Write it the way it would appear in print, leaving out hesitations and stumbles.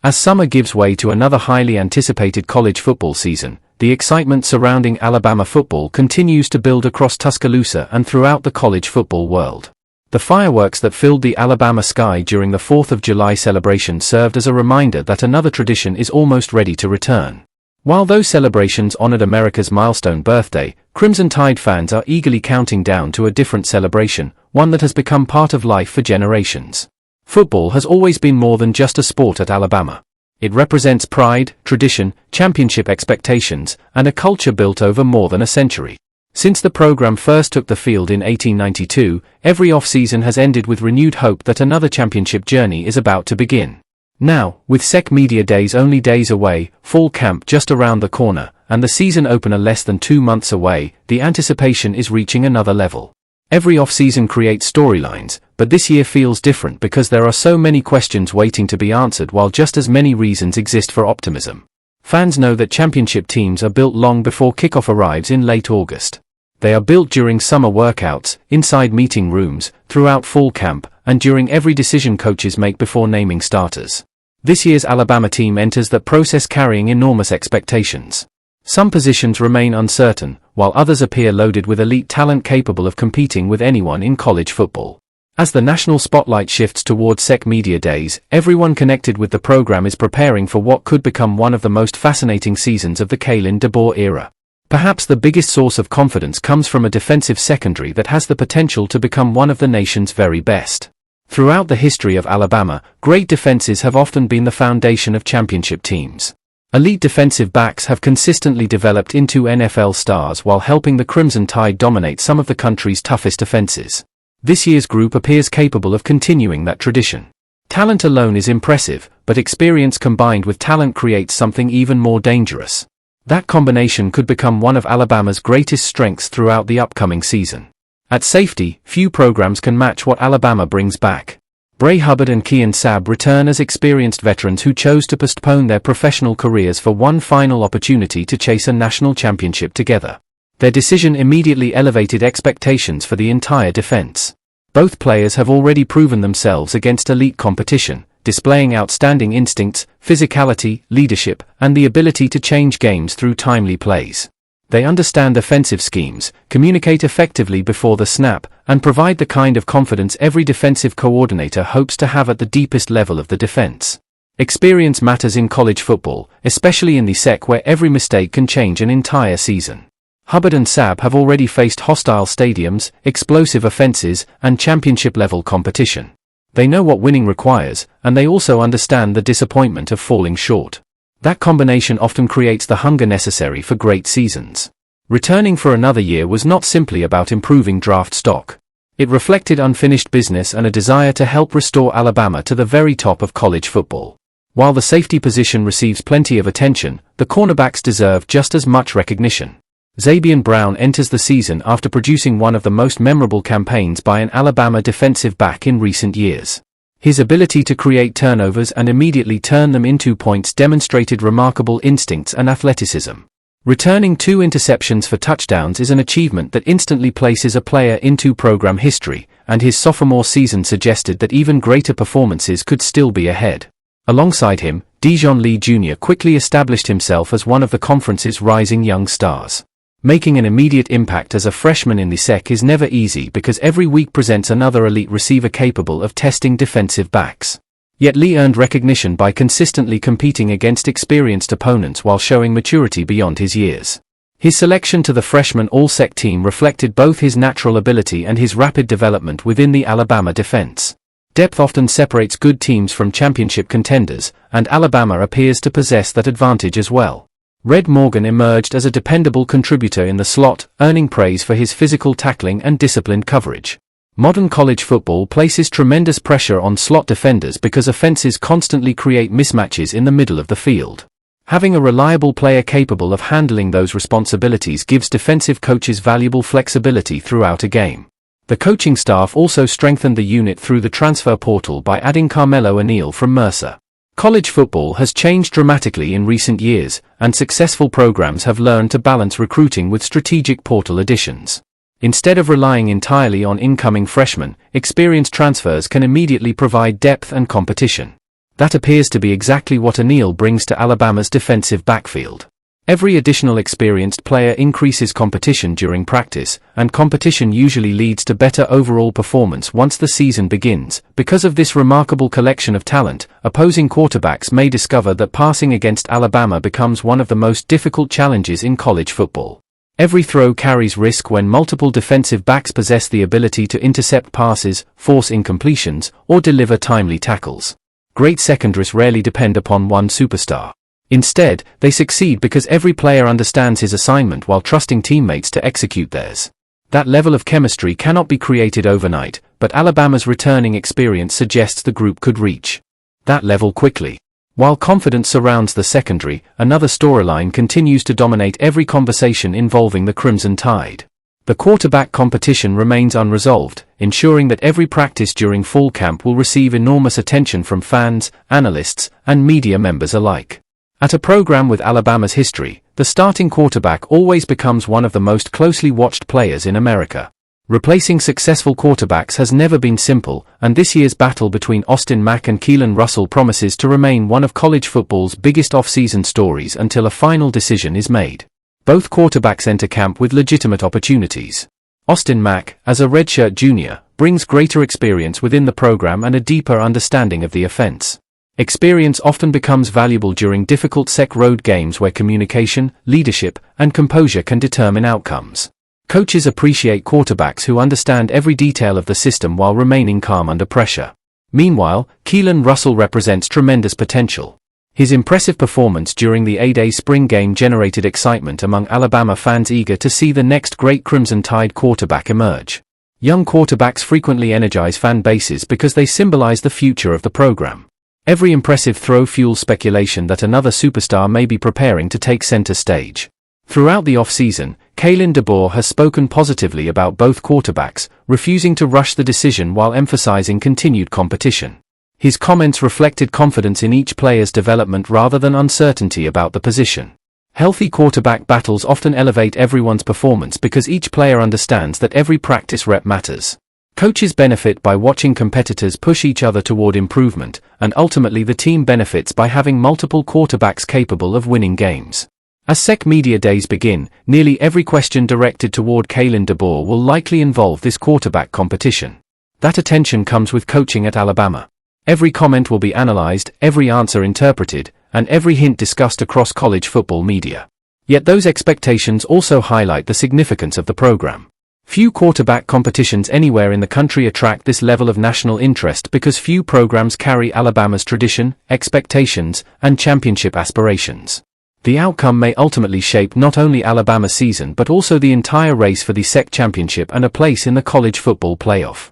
As summer gives way to another highly anticipated college football season, the excitement surrounding Alabama football continues to build across Tuscaloosa and throughout the college football world. The fireworks that filled the Alabama sky during the 4th of July celebration served as a reminder that another tradition is almost ready to return. While those celebrations honored America's milestone birthday, Crimson Tide fans are eagerly counting down to a different celebration, one that has become part of life for generations. Football has always been more than just a sport at Alabama. It represents pride, tradition, championship expectations, and a culture built over more than a century. Since the program first took the field in 1892, every off-season has ended with renewed hope that another championship journey is about to begin. Now, with SEC Media Days only days away, fall camp just around the corner, and the season opener less than 2 months away, the anticipation is reaching another level. Every off-season creates storylines, but this year feels different because there are so many questions waiting to be answered while just as many reasons exist for optimism. Fans know that championship teams are built long before kickoff arrives in late August. They are built during summer workouts, inside meeting rooms, throughout fall camp, and during every decision coaches make before naming starters. This year's Alabama team enters that process carrying enormous expectations. Some positions remain uncertain, while others appear loaded with elite talent capable of competing with anyone in college football. As the national spotlight shifts towards SEC Media Days, everyone connected with the program is preparing for what could become one of the most fascinating seasons of the Kalen DeBoer era. Perhaps the biggest source of confidence comes from a defensive secondary that has the potential to become one of the nation's very best. Throughout the history of Alabama, great defenses have often been the foundation of championship teams. Elite defensive backs have consistently developed into NFL stars while helping the Crimson Tide dominate some of the country's toughest offenses. This year's group appears capable of continuing that tradition. Talent alone is impressive, but experience combined with talent creates something even more dangerous. That combination could become one of Alabama's greatest strengths throughout the upcoming season. At safety, few programs can match what Alabama brings back. Bray Hubbard and Keon Sabb return as experienced veterans who chose to postpone their professional careers for one final opportunity to chase a national championship together. Their decision immediately elevated expectations for the entire defense. Both players have already proven themselves against elite competition, displaying outstanding instincts, physicality, leadership, and the ability to change games through timely plays. They understand offensive schemes, communicate effectively before the snap, and provide the kind of confidence every defensive coordinator hopes to have at the deepest level of the defense. Experience matters in college football, especially in the SEC where every mistake can change an entire season. Hubbard and Sabb have already faced hostile stadiums, explosive offenses, and championship-level competition. They know what winning requires, and they also understand the disappointment of falling short. That combination often creates the hunger necessary for great seasons. Returning for another year was not simply about improving draft stock. It reflected unfinished business and a desire to help restore Alabama to the very top of college football. While the safety position receives plenty of attention, the cornerbacks deserve just as much recognition. Zabien Brown enters the season after producing one of the most memorable campaigns by an Alabama defensive back in recent years. His ability to create turnovers and immediately turn them into points demonstrated remarkable instincts and athleticism. Returning 2 interceptions for touchdowns is an achievement that instantly places a player into program history, and his sophomore season suggested that even greater performances could still be ahead. Alongside him, Dijon Lee Jr. quickly established himself as one of the conference's rising young stars. Making an immediate impact as a freshman in the SEC is never easy because every week presents another elite receiver capable of testing defensive backs. Yet Lee earned recognition by consistently competing against experienced opponents while showing maturity beyond his years. His selection to the freshman All-SEC team reflected both his natural ability and his rapid development within the Alabama defense. Depth often separates good teams from championship contenders, and Alabama appears to possess that advantage as well. Red Morgan emerged as a dependable contributor in the slot, earning praise for his physical tackling and disciplined coverage. Modern college football places tremendous pressure on slot defenders because offenses constantly create mismatches in the middle of the field. Having a reliable player capable of handling those responsibilities gives defensive coaches valuable flexibility throughout a game. The coaching staff also strengthened the unit through the transfer portal by adding Carmelo O'Neal from Mercer. College football has changed dramatically in recent years, and successful programs have learned to balance recruiting with strategic portal additions. Instead of relying entirely on incoming freshmen, experienced transfers can immediately provide depth and competition. That appears to be exactly what O'Neal brings to Alabama's defensive backfield. Every additional experienced player increases competition during practice, and competition usually leads to better overall performance once the season begins. Because of this remarkable collection of talent, opposing quarterbacks may discover that passing against Alabama becomes one of the most difficult challenges in college football. Every throw carries risk when multiple defensive backs possess the ability to intercept passes, force incompletions, or deliver timely tackles. Great secondaries rarely depend upon one superstar. Instead, they succeed because every player understands his assignment while trusting teammates to execute theirs. That level of chemistry cannot be created overnight, but Alabama's returning experience suggests the group could reach that level quickly. While confidence surrounds the secondary, another storyline continues to dominate every conversation involving the Crimson Tide. The quarterback competition remains unresolved, ensuring that every practice during fall camp will receive enormous attention from fans, analysts, and media members alike. At a program with Alabama's history, the starting quarterback always becomes one of the most closely watched players in America. Replacing successful quarterbacks has never been simple, and this year's battle between Austin Mack and Keelon Russell promises to remain one of college football's biggest off-season stories until a final decision is made. Both quarterbacks enter camp with legitimate opportunities. Austin Mack, as a redshirt junior, brings greater experience within the program and a deeper understanding of the offense. Experience often becomes valuable during difficult SEC road games where communication, leadership, and composure can determine outcomes. Coaches appreciate quarterbacks who understand every detail of the system while remaining calm under pressure. Meanwhile, Keelon Russell represents tremendous potential. His impressive performance during the A-Day spring game generated excitement among Alabama fans eager to see the next great Crimson Tide quarterback emerge. Young quarterbacks frequently energize fan bases because they symbolize the future of the program. Every impressive throw fuels speculation that another superstar may be preparing to take center stage. Throughout the off-season, Kalen DeBoer has spoken positively about both quarterbacks, refusing to rush the decision while emphasizing continued competition. His comments reflected confidence in each player's development rather than uncertainty about the position. Healthy quarterback battles often elevate everyone's performance because each player understands that every practice rep matters. Coaches benefit by watching competitors push each other toward improvement, and ultimately the team benefits by having multiple quarterbacks capable of winning games. As SEC Media Days begin, nearly every question directed toward Kalen DeBoer will likely involve this quarterback competition. That attention comes with coaching at Alabama. Every comment will be analyzed, every answer interpreted, and every hint discussed across college football media. Yet those expectations also highlight the significance of the program. Few quarterback competitions anywhere in the country attract this level of national interest because few programs carry Alabama's tradition, expectations, and championship aspirations. The outcome may ultimately shape not only Alabama's season but also the entire race for the SEC championship and a place in the college football playoff.